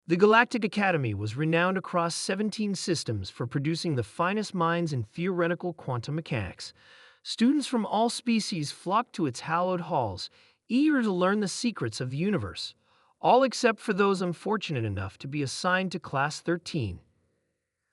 The Galactic Academy was renowned across 17 systems for producing the finest minds in theoretical quantum mechanics. Students from all species flocked to its hallowed halls, eager to learn the secrets of the universe, all except for those unfortunate enough to be assigned to Class 13.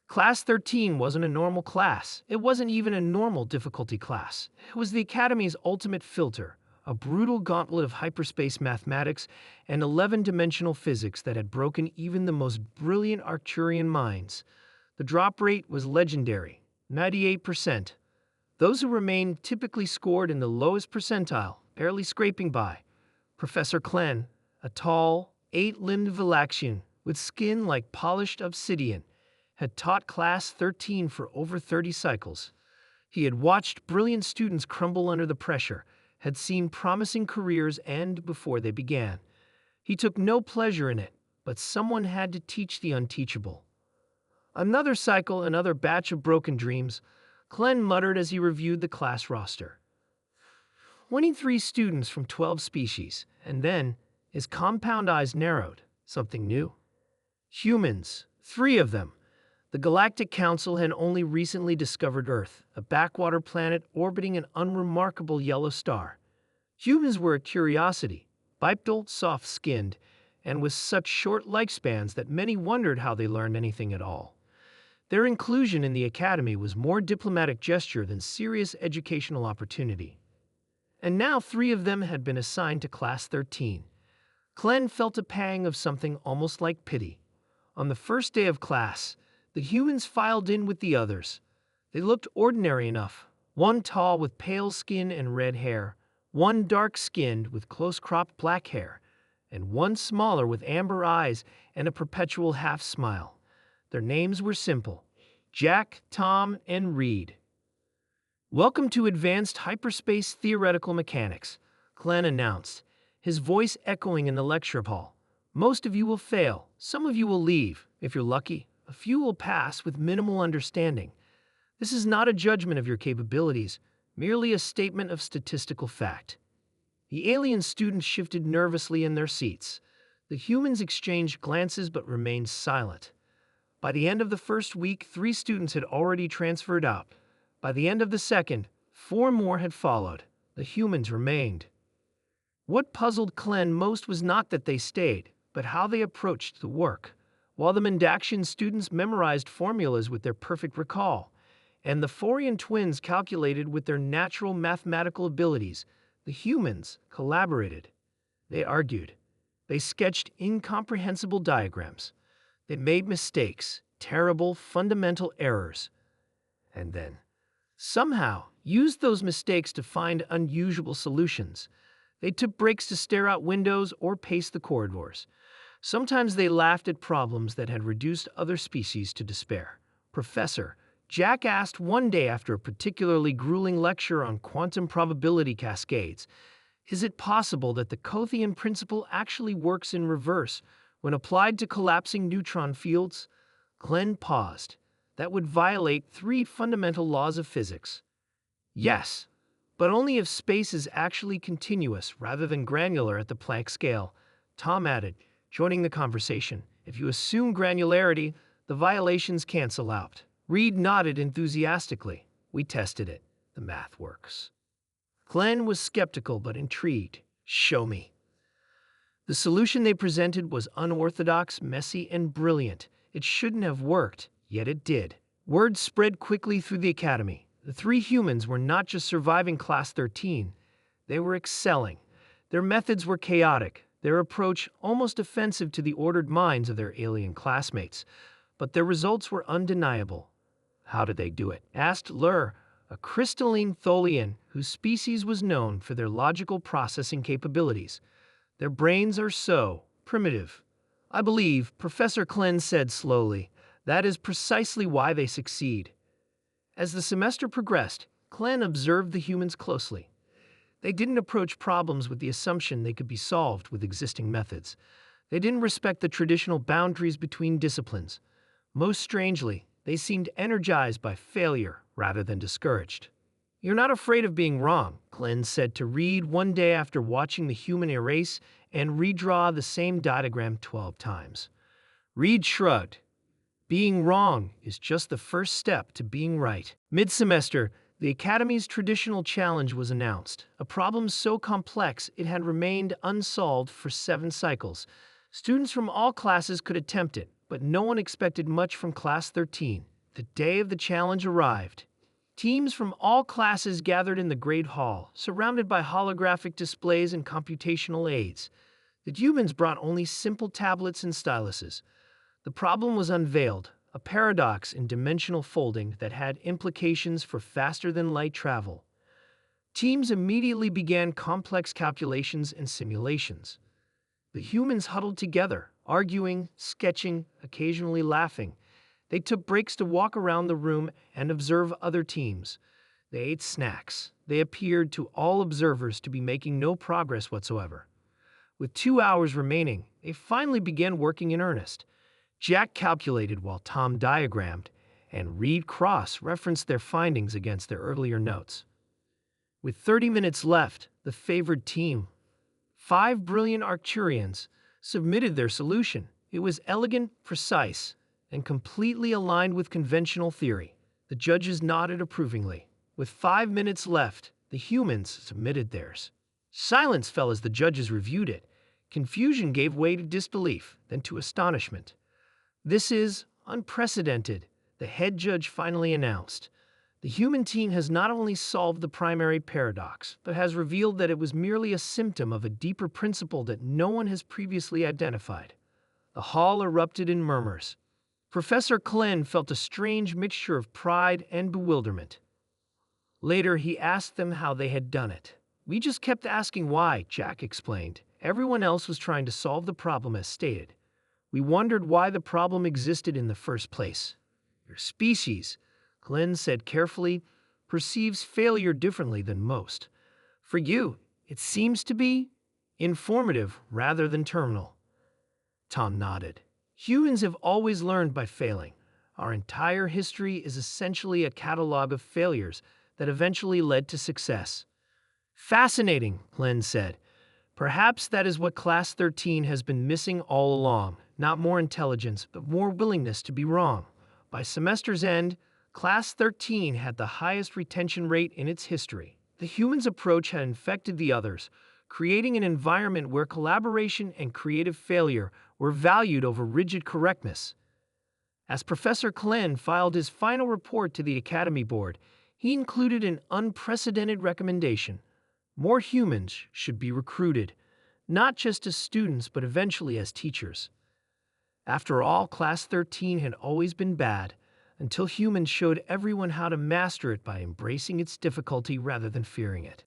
Class 13 wasn't a normal class. It wasn't even a normal difficulty class. It was the Academy's ultimate filter, a brutal gauntlet of hyperspace mathematics and 11-dimensional physics that had broken even the most brilliant Arcturian minds. The drop rate was legendary, 98%. Those who remained typically scored in the lowest percentile, barely scraping by. Professor Klen, a tall, 8-limbed Valaxian with skin like polished obsidian, had taught Class 13 for over 30 cycles. He had watched brilliant students crumble under the pressure, had seen promising careers end before they began. He took no pleasure in it, but someone had to teach the unteachable. Another cycle, another batch of broken dreams, Klen muttered as he reviewed the class roster. 23 students from 12 species, and then his compound eyes narrowed. Something new. Humans, 3 of them. The Galactic Council had only recently discovered Earth, a backwater planet orbiting an unremarkable yellow star. Humans were a curiosity, bipedal, soft-skinned, and with such short lifespans that many wondered how they learned anything at all. Their inclusion in the Academy was more diplomatic gesture than serious educational opportunity. And now 3 of them had been assigned to Class 13. Klen felt a pang of something almost like pity. On the first day of class, the humans filed in with the others. They looked ordinary enough, one tall with pale skin and red hair, one dark-skinned with close-cropped black hair, and one smaller with amber eyes and a perpetual half-smile. Their names were simple: Jack, Tom, and Reed. "Welcome to Advanced Hyperspace Theoretical Mechanics," Klen announced, his voice echoing in the lecture hall. "Most of you will fail, some of you will leave. If you're lucky, a few will pass with minimal understanding. This is not a judgment of your capabilities, merely a statement of statistical fact." The alien students shifted nervously in their seats. The humans exchanged glances but remained silent. By the end of the first week, 3 students had already transferred out. By the end of the second, 4 more had followed. The humans remained. What puzzled Klen most was not that they stayed, but how they approached the work. While the Mendaxian students memorized formulas with their perfect recall, and the Forian twins calculated with their natural mathematical abilities, the humans collaborated. They argued. They sketched incomprehensible diagrams. They made mistakes, terrible fundamental errors, and then, somehow, used those mistakes to find unusual solutions. They took breaks to stare out windows or pace the corridors. Sometimes they laughed at problems that had reduced other species to despair. "Professor," Jack asked one day after a particularly grueling lecture on quantum probability cascades, "is it possible that the Cothian principle actually works in reverse when applied to collapsing neutron fields?" Klen paused. "That would violate 3 fundamental laws of physics." "Yes, but only if space is actually continuous rather than granular at the Planck scale," Tom added, joining the conversation. "If you assume granularity, the violations cancel out." Reed nodded enthusiastically. "We tested it. The math works." Klen was skeptical but intrigued. "Show me." The solution they presented was unorthodox, messy, and brilliant. It shouldn't have worked, yet it did. Word spread quickly through the Academy. The 3 humans were not just surviving Class 13, they were excelling. Their methods were chaotic, their approach almost offensive to the ordered minds of their alien classmates, but their results were undeniable. "How did they do it?" asked Lur, a crystalline Tholian whose species was known for their logical processing capabilities. "Their brains are so primitive." "I believe," Professor Klen said slowly, "that is precisely why they succeed." As the semester progressed, Klen observed the humans closely. They didn't approach problems with the assumption they could be solved with existing methods. They didn't respect the traditional boundaries between disciplines. Most strangely, they seemed energized by failure rather than discouraged. "You're not afraid of being wrong," Klen said to Reed one day after watching the human erase and redraw the same diagram 12 times. Reed shrugged. Being wrong is just the first step to being right. Mid-semester, the Academy's traditional challenge was announced, a problem so complex it had remained unsolved for 7 cycles. Students from all classes could attempt it, but no one expected much from Class 13. The day of the challenge arrived. Teams from all classes gathered in the Great Hall, surrounded by holographic displays and computational aids. The humans brought only simple tablets and styluses. The problem was unveiled, a paradox in dimensional folding that had implications for faster-than-light travel. Teams immediately began complex calculations and simulations. The humans huddled together, arguing, sketching, occasionally laughing. They took breaks to walk around the room and observe other teams. They ate snacks. They appeared to all observers to be making no progress whatsoever. With 2 hours remaining, they finally began working in earnest. Jack calculated while Tom diagrammed, and Reed cross-referenced their findings against their earlier notes. With 30 minutes left, the favored team, 5 brilliant Arcturians, submitted their solution. It was elegant, precise, and completely aligned with conventional theory. The judges nodded approvingly. With 5 minutes left, the humans submitted theirs. Silence fell as the judges reviewed it. Confusion gave way to disbelief, then to astonishment. "This is unprecedented," the head judge finally announced. "The human team has not only solved the primary paradox, but has revealed that it was merely a symptom of a deeper principle that no one has previously identified." The hall erupted in murmurs. Professor Klen felt a strange mixture of pride and bewilderment. Later, he asked them how they had done it. "We just kept asking why," Jack explained. "Everyone else was trying to solve the problem as stated. We wondered why the problem existed in the first place. Your species," Glenn said carefully, "perceives failure differently than most. For you, it seems to be informative rather than terminal." Tom nodded. "Humans have always learned by failing. Our entire history is essentially a catalog of failures that eventually led to success." "Fascinating," Glenn said. "Perhaps that is what Class 13 has been missing all along. Not more intelligence, but more willingness to be wrong." By semester's end, Class 13 had the highest retention rate in its history. The humans' approach had infected the others, creating an environment where collaboration and creative failure were valued over rigid correctness. As Professor Klen filed his final report to the Academy Board, he included an unprecedented recommendation. More humans should be recruited, not just as students but eventually as teachers. After all, Class 13 had always been bad, until humans showed everyone how to master it by embracing its difficulty rather than fearing it.